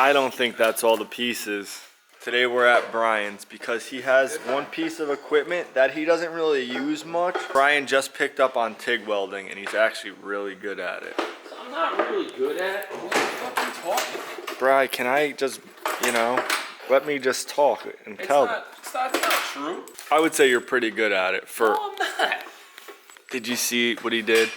I don't think that's all the pieces. Today we're at Brian's because he has one piece of equipment that he doesn't really use much. Brian just picked up on TIG welding and he's actually really good at it. I'm not really good at it. What the fuck are you talking? Brian, can I just, let me just talk and tell them? It's not true. I would say you're pretty good at it. No, I'm not. Did you see what he did?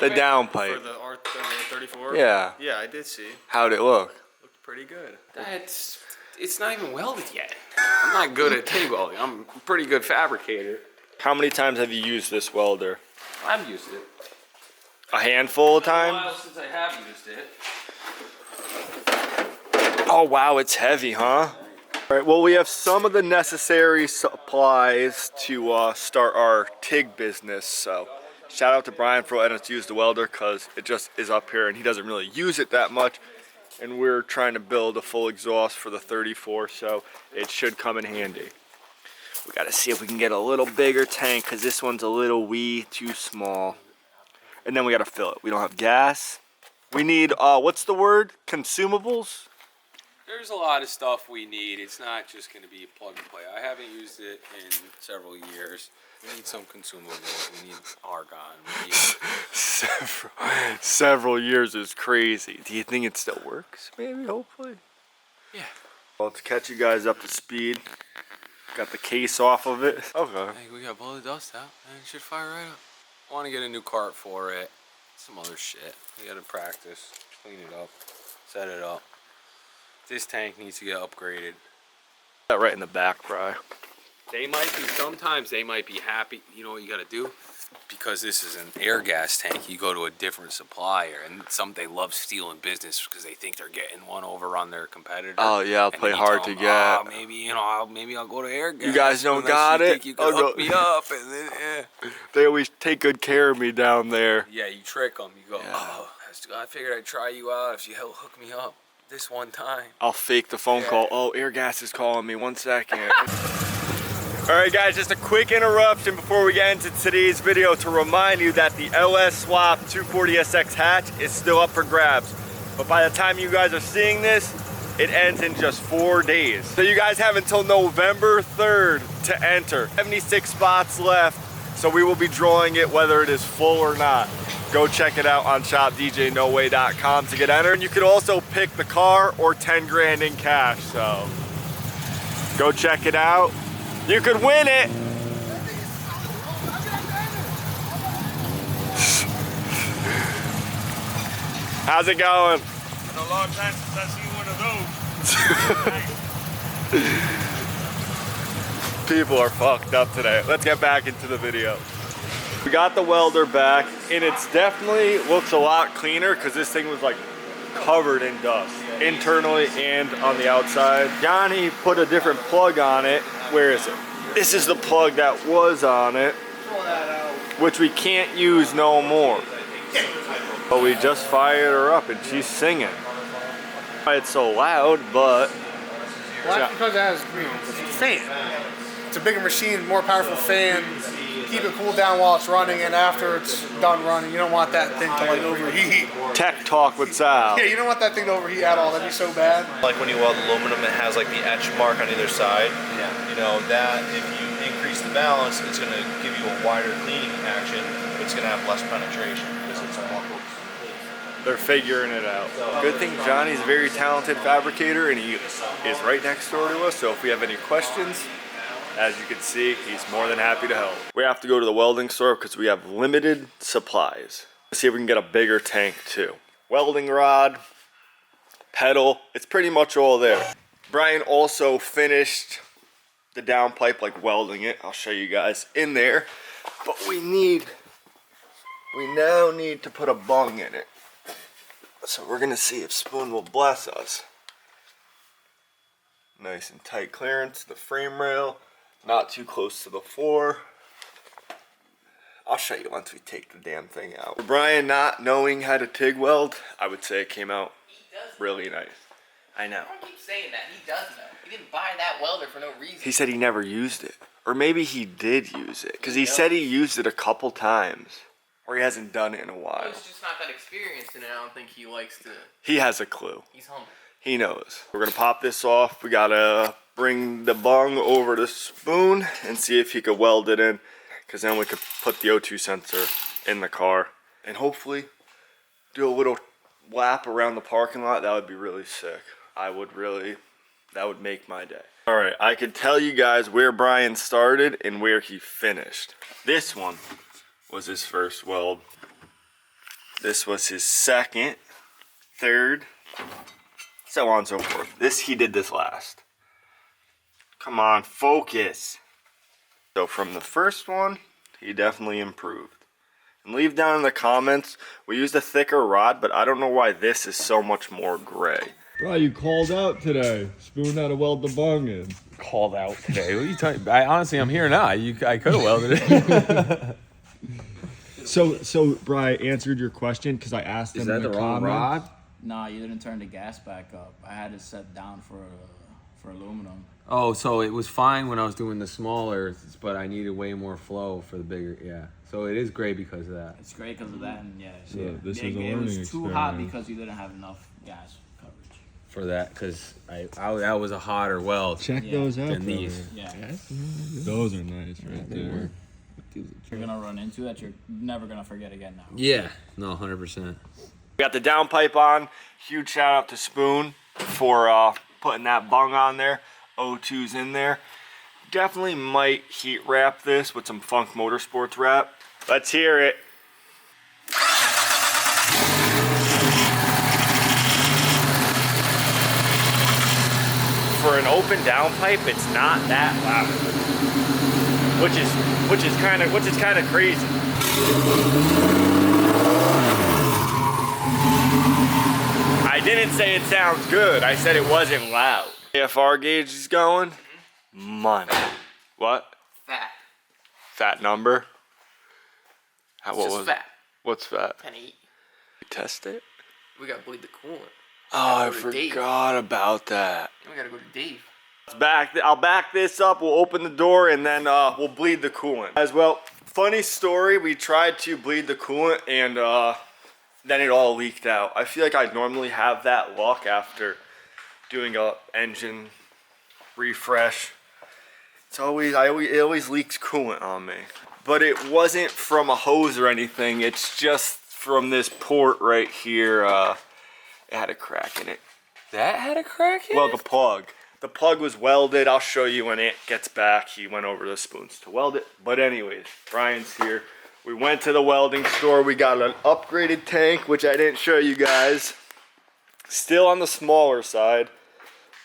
The downpipe. For the R34? Yeah. Yeah, I did see. How'd it look? Looked pretty good. It's not even welded yet. I'm not good at TIG welding. I'm a pretty good fabricator. How many times have you used this welder? I've used it. A handful of It's been a times? while since I have used it. Oh wow, it's heavy, huh? All right, well we have some of the necessary supplies to start our TIG business, so shout out to Brian for letting us use the welder because it just is up here and he doesn't really use it that much. And we're trying to build a full exhaust for the 34, so it should come in handy. We gotta see if we can get a little bigger tank because this one's a little wee too small. And then we gotta fill it. We don't have gas. We need, what's the word? Consumables? There's a lot of stuff we need. It's not just going to be plug and play. I haven't used it in several years. We need some consumables. We need argon. We need... several years is crazy. Do you think it still works? Maybe, hopefully. Yeah. Well, to catch you guys up to speed, got the case off of it. Okay. Hey, we got to blow the dust out and it should fire right up. I want to get a new cart for it. Some other shit. We got to practice, clean it up, set it up. This tank needs to get upgraded. That right in the back, Bri. They might be, sometimes they might be happy. You know what you got to do? Because this is an air gas tank, you go to a different supplier, and they love stealing business because they think they're getting one over on their competitor. Oh yeah, I'll play hard to get. Oh, maybe maybe I'll go to air gas. You guys don't got it. Think you can hook me up, and then They always take good care of me down there. Yeah, you trick them. You go, Yeah. oh, I figured I'd try you out if you hook me up this one time. I'll fake the phone call. Oh, air gas is calling me. 1 second. All right, guys, just a quick interruption before we get into today's video to remind you that the LS Swap 240SX hatch is still up for grabs. But by the time you guys are seeing this, it ends in just 4 days. So you guys have until November 3rd to enter. 76 spots left, so we will be drawing it whether it is full or not. Go check it out on shopdjnoway.com to get entered. You could also pick the car or 10 grand in cash, so go check it out. You could win it. How's it going? Been a long time since I've seen one of those. People are fucked up today. Let's get back into the video. We got the welder back, and it's definitely looks a lot cleaner because this thing was like covered in dust, internally and on the outside. Johnny put a different plug on it. Where is it? This is the plug that was on it, which we can't use no more. But we just fired her up and she's singing. It's so loud, but... Well, that's because it has, it's a fan. It's a bigger machine, more powerful fan. Keep it cooled down while it's running, and after it's done running, you don't want that thing to like overheat. Tech talk with Sal. Yeah, you don't want that thing to overheat at all. That'd be so bad. Like when you weld aluminum, it has like the etch mark on either side. Yeah. You know, that if you increase the balance, it's going to give you a wider cleaning action, but it's going to have less penetration because it's more. They're figuring it out. Good thing Johnny's a very talented fabricator and he is right next door to us, so if we have any questions, as you can see, he's more than happy to help. We have to go to the welding store because we have limited supplies. Let's see if we can get a bigger tank too. Welding rod, pedal, it's pretty much all there. Brian also finished the downpipe, like welding it. I'll show you guys in there. But we now need to put a bung in it. So we're gonna see if Spoon will bless us. Nice and tight clearance, the frame rail, not too close to the floor. I'll show you once we take the damn thing out. For Brian not knowing how to TIG weld, I would say it came out really nice. I know. I keep saying that. He does know. He didn't buy that welder for no reason. He said he never used it. Or maybe he did use it, because he said he used it a couple times. or he hasn't done it in a while. He's just not that experienced, and I don't think he likes to. He has a clue. He's humble. He knows. We're gonna pop this off. We gotta bring the bung over the spoon and see if he could weld it in, because then we could put the O2 sensor in the car and hopefully do a little lap around the parking lot. That would be really sick. That would make my day. All right, I could tell you guys where Brian started and where he finished. This one was his first weld. This was his second, third, so on and so forth. He did this last. Come on, focus. So from the first one, he definitely improved. And leave down in the comments, we used a thicker rod, but I don't know why this is so much more gray. Bro, you called out today. Spoon how to weld the bung in. Called out today. What are you talking? I'm here now. I could have welded it. So Brian answered your question because I asked him. Is that the wrong rod? Nah, you didn't turn the gas back up. I had it set down for aluminum. Oh, so it was fine when I was doing the smaller, but I needed way more flow for the bigger. Yeah. So it is gray because of that. It's great because of that, and so this is a it learning was too hot experiment. because you didn't have enough gas coverage. For that, because that was a hotter weld. Check those out. than these. Yeah. Those are nice right there. You're gonna run into that. You're never gonna forget again now. Yeah. No, 100%. We got the downpipe on. Huge shout out to Spoon for putting that bung on there. O2's in there. Definitely might heat wrap this with some Funk Motorsports wrap. Let's hear it. For an open downpipe, it's not that loud, which is kind of crazy. I didn't say it sounds good. I said it wasn't loud. AFR gauge is going. Money. What? Fat. Fat number? It's just fat. What's fat? 10-8. Test it? We gotta bleed the coolant. Oh, I forgot about that. We gotta go to Dave. I'll back this up. We'll open the door and then we'll bleed the coolant as well. Funny story. We tried to bleed the coolant and then it all leaked out. I feel like I normally have that luck after doing a engine refresh. It always leaks coolant on me. But it wasn't from a hose or anything. It's just from this port right here. It had a crack in it. That had a crack in it? Well, the plug. The plug was welded. I'll show you when it gets back. He went over the spoons to weld it. But anyways, Brian's here. We went to the welding store. We got an upgraded tank, which I didn't show you guys. Still on the smaller side,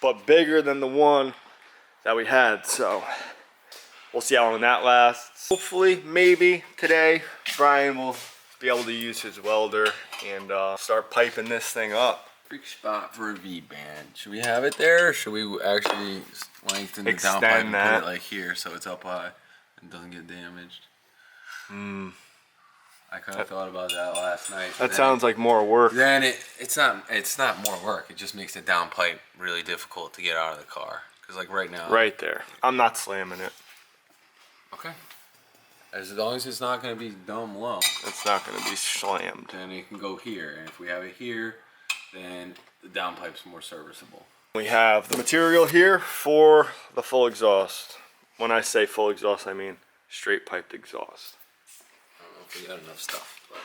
but bigger than the one that we had. So we'll see how long that lasts. Hopefully, maybe today, Brian will be able to use his welder and start piping this thing up. Freak spot for a V-band. Should we have it there, or should we actually lengthen the Extend downpipe and that. put it like here so it's up high and doesn't get damaged? I kind of thought about that last night. That sounds like more work. Then it's not more work. It just makes the downpipe really difficult to get out of the car. Cause like right now. Right there. I'm not slamming it. Okay. As long as it's not gonna be dumb low, It's not going to be slammed. then it can go here. And if we have it here, then the downpipe's more serviceable. We have the material here for the full exhaust. When I say full exhaust, I mean straight piped exhaust. I don't know if we got enough stuff. But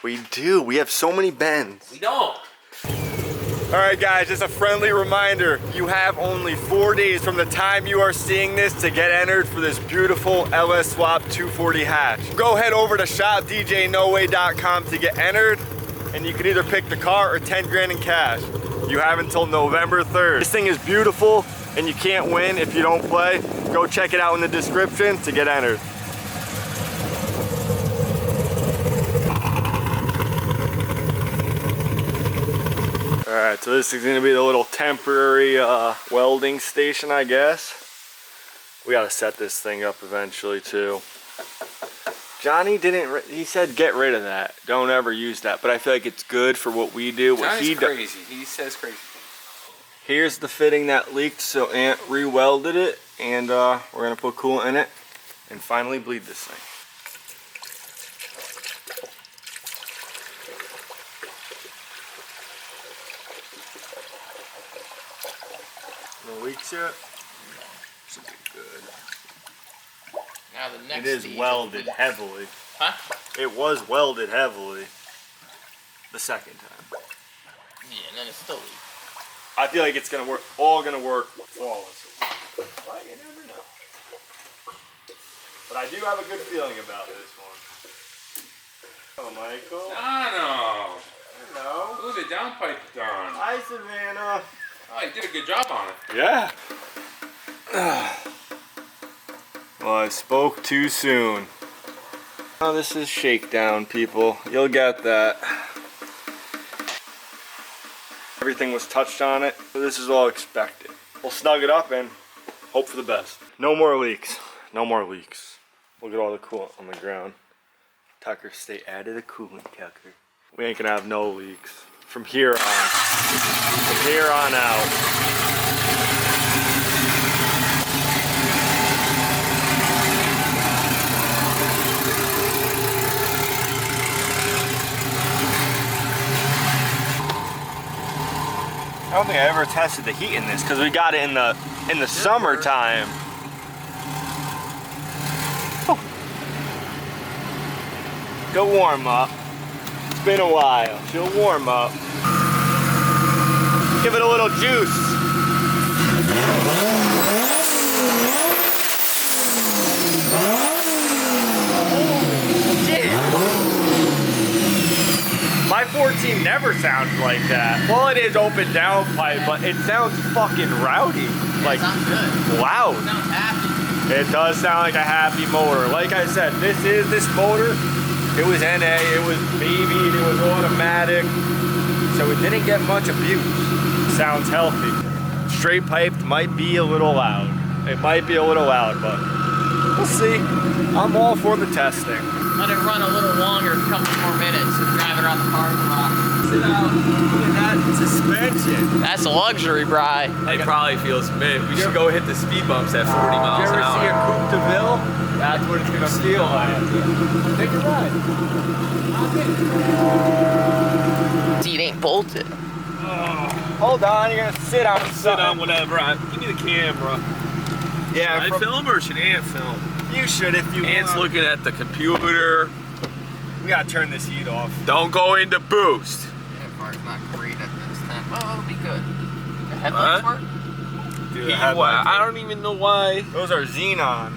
We do. We have so many bends. we don't. All right, guys, just a friendly reminder. You have only 4 days from the time you are seeing this to get entered for this beautiful LS Swap 240 hatch. Go head over to shopdjnoway.com to get entered, and you can either pick the car or 10 grand in cash. You have until November 3rd. This thing is beautiful, and you can't win if you don't play. Go check it out in the description to get entered. Alright, so this is going to be the little temporary welding station, I guess. We got to set this thing up eventually too. Johnny he said get rid of that. Don't ever use that. But I feel like it's good for what we do. Johnny's crazy. He says crazy things. Here's the fitting that leaked, so Ant re-welded it. And we're going to put coolant in it and finally bleed this thing. leaks yet? Should be good. Now the next It is stage welded will be- heavily. Huh? It was welded heavily the second time. Yeah, and then it's still leaks. I feel like it's gonna work, all gonna work flawlessly. But you never know. But I do have a good feeling about this one. Oh, Michael. No. Hello. Ooh, the downpipe done. Hi, Savannah. Oh, you did a good job on it. Yeah. Well, I spoke too soon. Oh, this is Shakedown, people. You'll get that. Everything was touched on it, so this is all expected. We'll snug it up and hope for the best. No more leaks. No more leaks. Look at all the coolant on the ground. Tucker, stay out of the coolant, Tucker. We ain't gonna have no leaks from here on. From here on out. I don't think I ever tested the heat in this because we got it in the summertime. Oh. Go warm up. It's been a while. She'll warm up. Give it a little juice. My 14 never sounds like that. Well, it is open downpipe, but it sounds fucking rowdy. Like, Sounds good. loud. Sounds happy. It does sound like a happy motor. Like I said, this motor, it was NA, it was babied, it was automatic, so it didn't get much abuse. Sounds healthy. Straight piped might be a little loud. It might be a little loud, but we'll see. I'm all for the testing. Let it run a little longer, a couple more minutes, and drive it around the parking lot. Sit out. Look at that suspension. That's a luxury, Bri. It probably feels mid. We should go hit the speed bumps at 40 miles You an ever see a hour. Coupe de Ville? That's what it's gonna feel like. Take a ride. See, it ain't bolted. Hold on, you're gonna sit on Sit on whatever. Give me the camera. Yeah, Should I film or should Ant film? you should if you Ant's want. looking at the computer. We gotta turn this heat off. Don't go into boost. That part's not great at this time. Oh, it'll be good. The headlights What? work? Dude, the I don't even know why those are xenon.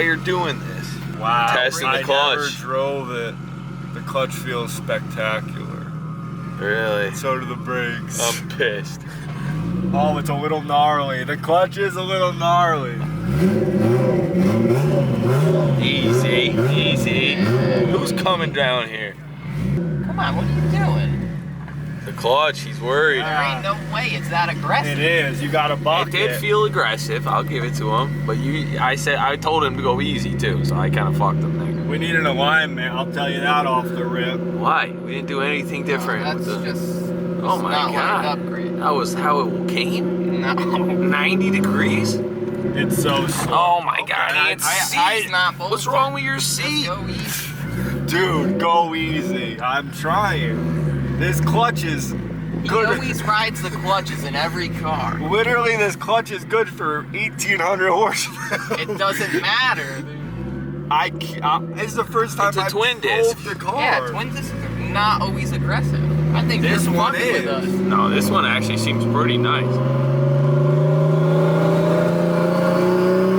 you're doing this. Wow. Testing the I clutch. never drove it. The clutch feels spectacular. Really? So do the brakes. I'm pissed. Oh, it's a little gnarly. The clutch is a little gnarly. Easy, easy. Who's coming down here? Come on, what are you doing? The clutch, he's worried. There ain't no way it's that aggressive. It is. You gotta buck It did feel aggressive, I'll give it to him. But I told him to go easy too, so I kind of fucked him there. We need an alignment. I'll tell you that off the rip. Why? We didn't do anything different. That's with the, just oh my not god. like an upgrade. That was how it came? No. 90 degrees? It's so slow. Oh my god, I- Ant's I- Seat's not bolted. what's wrong with your Just seat? go easy. Dude, go easy. I'm trying. This clutch is He good. always rides the clutches in every car. Literally, this clutch is good for 1,800 horsepower. It doesn't matter. This is the first time It's a I've twin drove disc. the car. Yeah, twin discs are not always aggressive. I think This you're one fucking with is. us. No, this one actually seems pretty nice.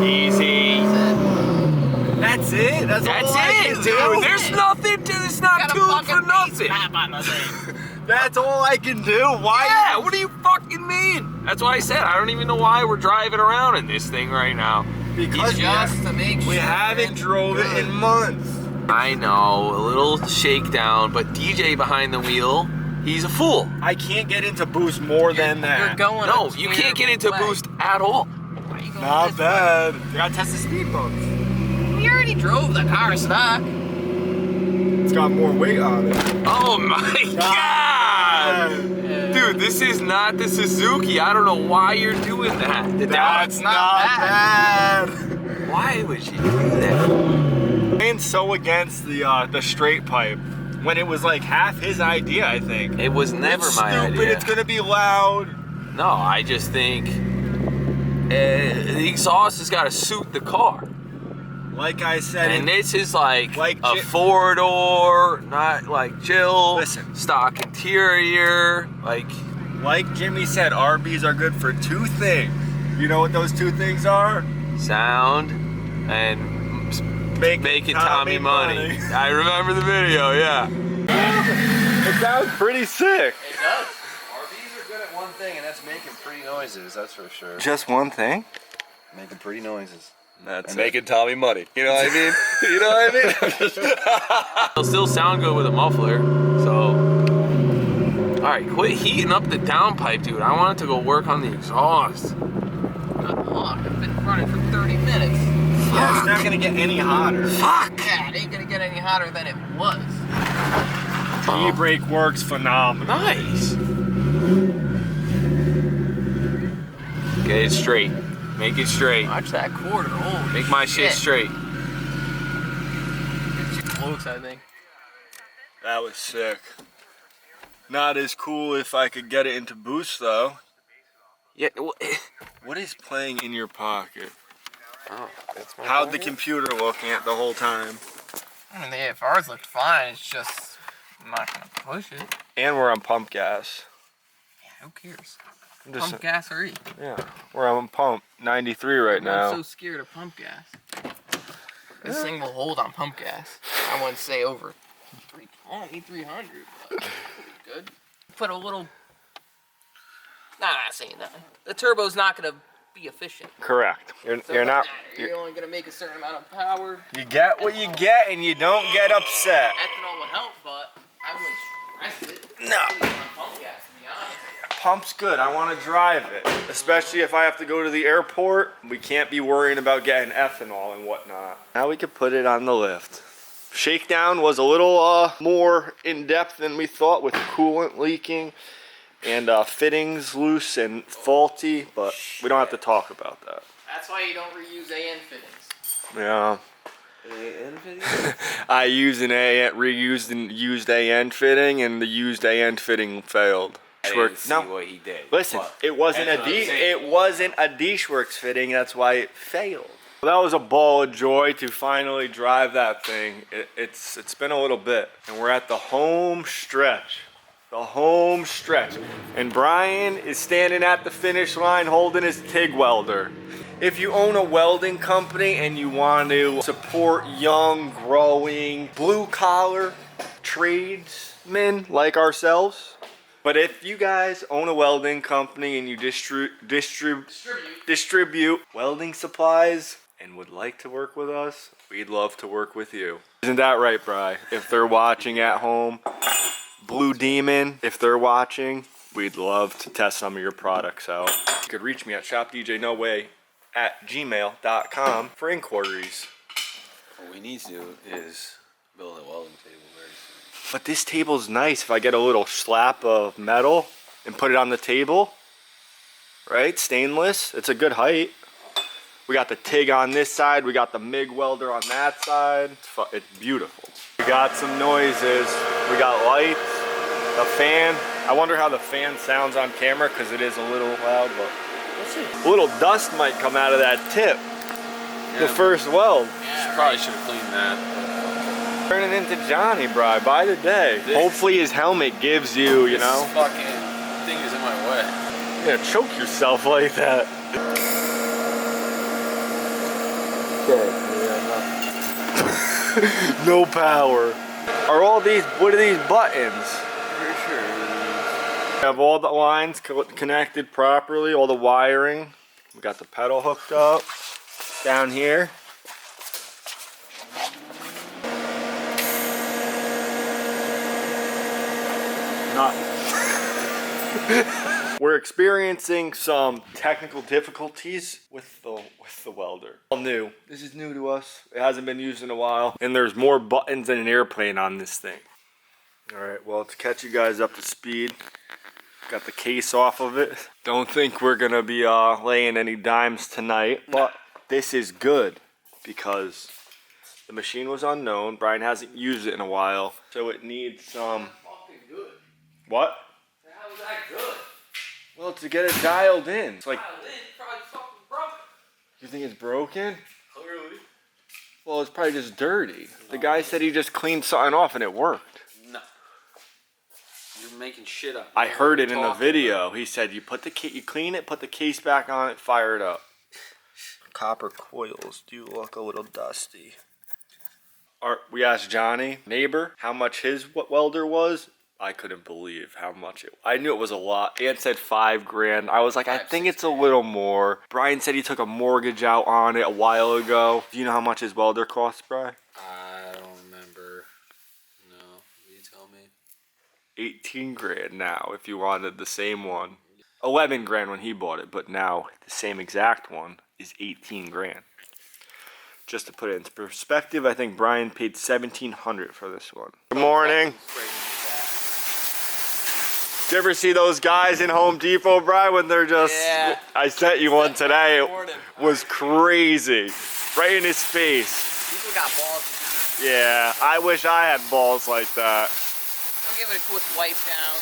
Easy. That's it. That's That's all I it, can dude. do. There's nothing to it's not Got a tuned fucking for bass nothing. map on the thing. That's all I can do. Why? Yeah, what do you fucking mean? That's why I said I don't even know why we're driving around in this thing right now. Because Just to make sure. we haven't drove it in months. I know, a little shakedown, but DJ behind the wheel, he's a fool. I can't get into boost more than that. You're going. No, a you can't get into terrible way. boost at all. Why are you going Not this bad. You gotta test the speed bumps. way? We already drove the car stock. It's got more weight on it. Oh my god! Dude, this is not the Suzuki. I don't know why you're doing that. That's not bad. Why would you do that? I'm so against the straight pipe when it was like half his idea, I think. It was never It's my stupid. idea. It's gonna be loud. No, I just think the exhaust has got to suit the car. Like I said, And this is like Like a four-door, not like chill. Listen. Stock interior, like Jimmy said, RBs are good for two things. You know what those two things are? sound and making Tommy money. I remember the video, yeah. It sounds pretty sick. It does. RVs are good at one thing, and that's making pretty noises. That's for sure. Just one thing? Making pretty noises. That's And making Tommy money. You know what I mean? You know what I mean? It'll still sound good with a muffler, so. All right, quit heating up the downpipe, dude. I wanted to go work on the exhaust. Good luck. I've been running for 30 minutes. Yeah, it's not gonna get any hotter. Fuck! Yeah, it ain't gonna get any hotter than it was. E-brake works phenomenal. Nice. Get it straight. Make it straight. Watch that quarter. Holy Make my shit straight. It's close, I think. That was sick. Not as cool if I could get it into boost though. Yeah. Well, What is playing in your pocket? oh, that's my How'd the pocket? computer looking at the whole time? I mean, the AFRs looked fine. It's just, I'm not gonna push it. And we're on pump gas. Yeah, who cares? I'm just, Pump gas or E. yeah, we're on pump 93 right now. I'm so scared of pump gas. This thing will hold on pump gas. I wouldn't say over 320, 300, but it'll be good. Put a little. Nah, not saying that. The turbo's not gonna be efficient. Correct. You're So not. it doesn't matter. You're only gonna make a certain amount of power. You get what you get, and you don't get upset. Ethanol would help, but I wouldn't stress it. No. On pump gas, to be honest. Pump's good. I want to drive it, especially if I have to go to the airport. We can't be worrying about getting ethanol and whatnot. Now we could put it on the lift. Shakedown was a little more in depth than we thought, with coolant leaking and fittings loose and faulty, but we don't have to talk about that. That's why you don't reuse AN fittings. Yeah. I used reused and used AN fitting, and the used AN fitting failed. I didn't see what he did. Listen, but it wasn't a that's what I'm saying. it wasn't a Dishworks fitting. That's why it failed. That was a ball of joy to finally drive that thing. It's been a little bit, and we're at the home stretch. The home stretch, and Brian is standing at the finish line holding his TIG welder. If you own a welding company and you want to support young, growing, blue-collar tradesmen like ourselves, but if you guys own a welding company and you distribute welding supplies and would like to work with us, we'd love to work with you. Isn't that right, Bri? If they're watching at home, Blue Demon, if they're watching, we'd love to test some of your products out. You could reach me at shopdjnoway@gmail.com for inquiries. What we need to do is build a welding table very soon. But this table's nice if I get a little slab of metal and put it on the table, right? Stainless, it's a good height. We got the TIG on this side, we got the MIG welder on that side. It's beautiful. We got some noises, we got lights, the fan. I wonder how the fan sounds on camera because it is a little loud, but let's see. A little dust might come out of that tip. Yeah. The first weld. Probably should have cleaned that. Turning into Johnny, Bri, by the day. Hopefully his helmet gives you, you know. This fucking thing is in my way. You're gonna choke yourself like that. No power. What are these buttons? Pretty sure. Have all the lines connected properly, all the wiring. We got the pedal hooked up down here. Nothing. We're experiencing some technical difficulties with the welder. All new. This is new to us. It hasn't been used in a while, and there's more buttons than an airplane on this thing. All right, well, to catch you guys up to speed, got the case off of it. Don't think we're gonna be laying any dimes tonight, but this is good because the machine was unknown. Brian hasn't used it in a while, so it needs some. Good. What? How was that good? Well, to get it dialed in. It's like, Probably fucking broke. You think it's broken? Clearly. Well, it's probably just dirty. The guy said he just cleaned something off and it worked. No. You're making shit up. I heard it in the video. He said you put the you clean it, put the case back on it, fire it up. Copper coils do look a little dusty. We asked Johnny, neighbor, how much his welder was. I couldn't believe how much it. I knew it was a lot. Ann said $5,000. I was like, I think it's a little more. Brian said he took a mortgage out on it a while ago. Do you know how much his welder costs, Brian? I don't remember. No, you tell me. 18 grand now if you wanted the same one. 11 grand when he bought it, but now the same exact one is 18 grand. Just to put it into perspective, I think Brian paid $1,700 for this one. Good morning. Did you ever see those guys in Home Depot, Brian, when they're just... Yeah. I sent you one today. It was crazy. Right in his face. People got balls. Yeah, I wish I had balls like that. I'll give it a quick wipe down.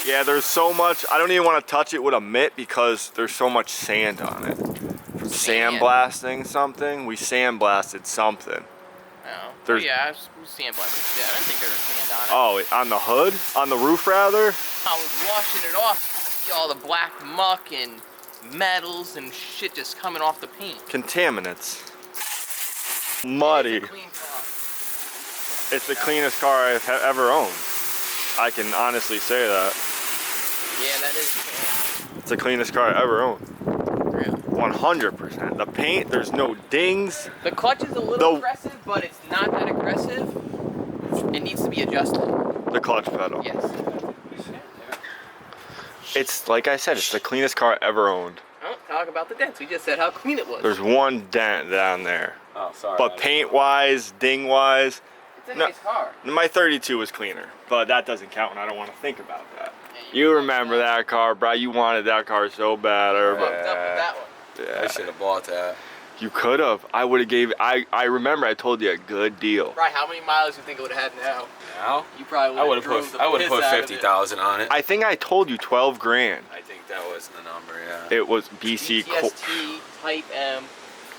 Yeah, there's so much. I don't even want to touch it with a mitt because there's so much sand on it. From sandblasting something, we sandblasted something. Oh, There's- yeah, I was sandblasting. Yeah, I didn't think there was sand on it. Oh, on the hood? On the roof, rather? I was washing it off. See all the black muck and metals and shit just coming off the paint. Contaminants. Muddy. It's a clean car. It's the cleanest car I've ever owned. I can honestly say that. Yeah, that is clean. It's the cleanest car I ever owned. Really. 100%. The paint, there's no dings. The clutch is a little aggressive, but it's not that aggressive. It needs to be adjusted. The clutch pedal. Yes. It's, like I said, it's the cleanest car I ever owned. Oh, talk about the dents. We just said how clean it was. There's one dent down there. Oh, sorry. But paint-wise, ding-wise, It's a nice car. my 32 was cleaner. But that doesn't count and I don't want to think about that. You remember that car, bro. You wanted that car so bad. Fucked up with that one. Yeah. I should have bought that. You could have. I would have gave. I remember I told you a good deal. Right, how many miles do you think it would have had now? Now? You probably I would have put 50,000 on it. I think I told you 12 grand. I think that was the number, yeah. It was BC BTST Type M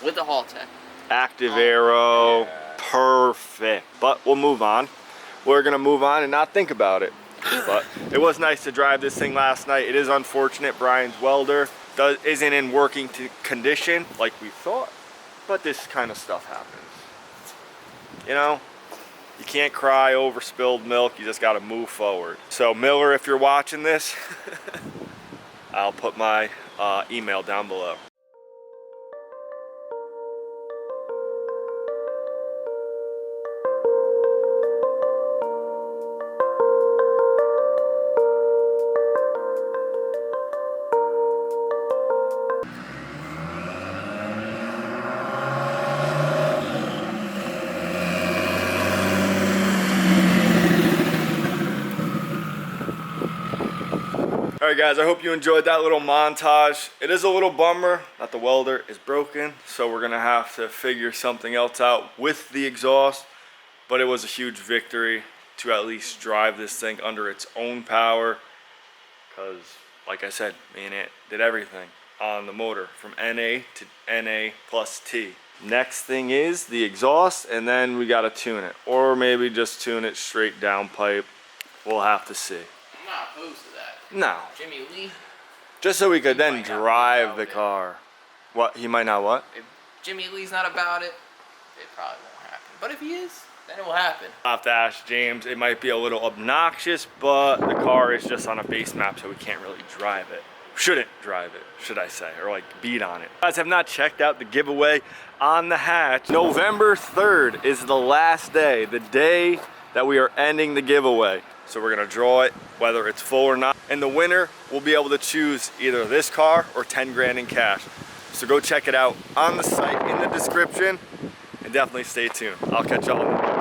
with the Haltech. Active Aero. Yeah. Perfect. But we'll move on. We're gonna move on and not think about it. But it was nice to drive this thing last night. It is unfortunate Brian's welder isn't in working condition like we thought, but this kind of stuff happens. You know, you can't cry over spilled milk. You just got to move forward. So Miller, if you're watching this, I'll put my email down below. Alright guys, I hope you enjoyed that little montage. It is a little bummer that the welder is broken, so we're gonna have to figure something else out with the exhaust, but it was a huge victory to at least drive this thing under its own power, because like I said, me and Ant did everything on the motor from NA to NA+T. Next thing is the exhaust, and then we gotta tune it, or maybe just tune it straight downpipe. We'll have to see. I'm not opposed to that. No. Jimmy Lee. Just so we could then might not drive be the about it. car. What? He might not what? If Jimmy Lee's not about it, it probably won't happen. But if he is, then it will happen. I'll have to ask James. It might be a little obnoxious, but the car is just on a base map, so we can't really drive it. Shouldn't drive it, should I say, or like beat on it. Guys, have not checked out the giveaway on the hatch. November 3rd is the last day, the day that we are ending the giveaway. So we're gonna draw it, whether it's full or not. And the winner will be able to choose either this car or 10 grand in cash. So go check it out on the site in the description and definitely stay tuned. I'll catch y'all.